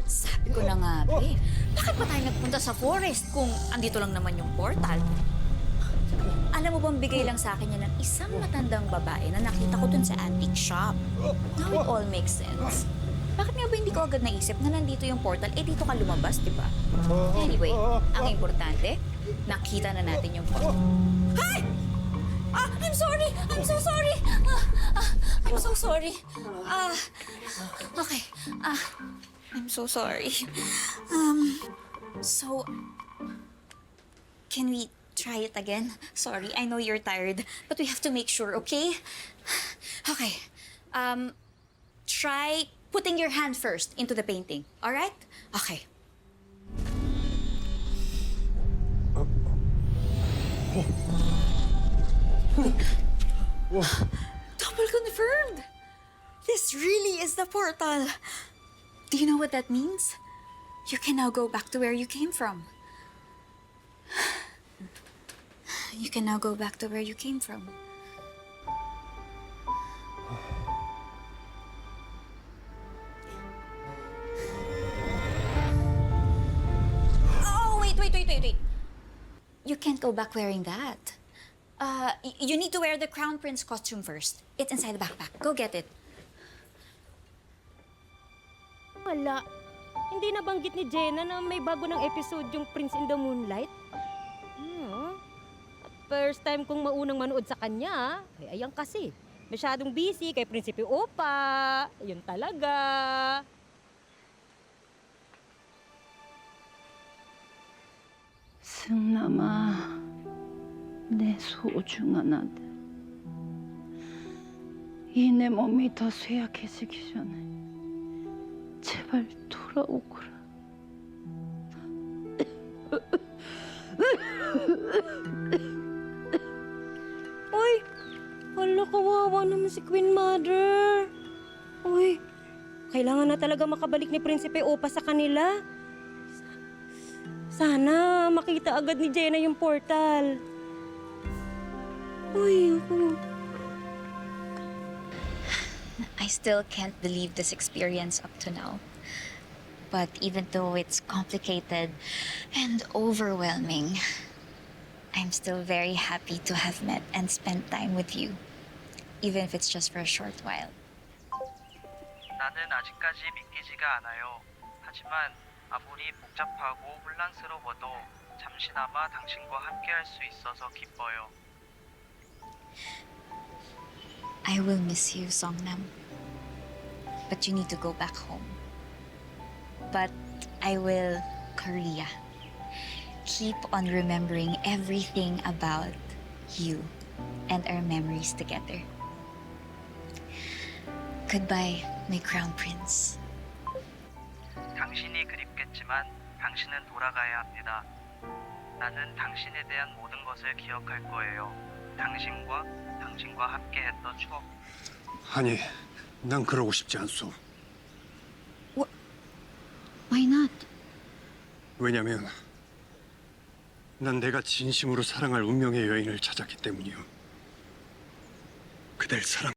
Sabi ko na nga, be. Bakit pa tayo nagpunta sa forest kung andito lang naman yung portal? Alam mo bang bigay lang sa akin yan ng isang matandang babae na nakita ko dun sa antique shop. Now it all makes sense. Bakit nga ba hindi ko agad naisip na nandito yung portal? Eh, dito ka lumabas, di ba? Anyway, ang importante, nakita na natin yung portal. Hi! I'm sorry! I'm so sorry! I'm so sorry. Okay. I'm so sorry. So, can we try it again? Sorry, I know you're tired, but we have to make sure, okay? Okay. Try putting your hand first into the painting, all right? Okay. Double confirmed! This really is the portal. Do you know what that means? You can now go back to where you came from. You can now go back to where you came from. Oh, wait. You can't go back wearing that. You need to wear the Crown Prince costume first. It's inside the backpack. Go get it. Wala. Hindi nabanggit ni Jenna na may bago ng episode yung Prince in the Moonlight? At first time kong maunang manood sa kanya, ay ayan kasi. Masyadong busy kay Prinsipe Opa. Yun talaga. 승남아, 내 소중한 아들. 이 내 몸이 더 쇠약해지기 전에 제발 돌아오거라. Uy! Hala, kawawa naman si Queen Mother. Uy, kailangan na talaga makabalik ni Prinsipe Opa sa kanila. Sana makita agad ni Jenna yung portal. Uy, ako. I still can't believe this experience up to now. But even though it's complicated and overwhelming, I'm still very happy to have met and spent time with you, even if it's just for a short while. 나는 아직까지 믿기지가 않아요. 하지만 아무리 복잡하고 혼란스러워도 잠시나마 당신과 함께할 수 있어서 기뻐요. I will miss you, Songnam. But you need to go back home. But I will Korea. Keep on remembering everything about you and our memories together. Goodbye, my Crown Prince. 당신이 그립겠지만 당신은 돌아가야 합니다. 나는 당신에 대한 모든 것을 기억할 거예요. 당신과 함께했던 추억. 아니, 난 그러고 싶지 않소. Why not? 왜냐면 난 내가 진심으로 사랑할 운명의 여인을 찾았기 때문이요. 그댈 사랑.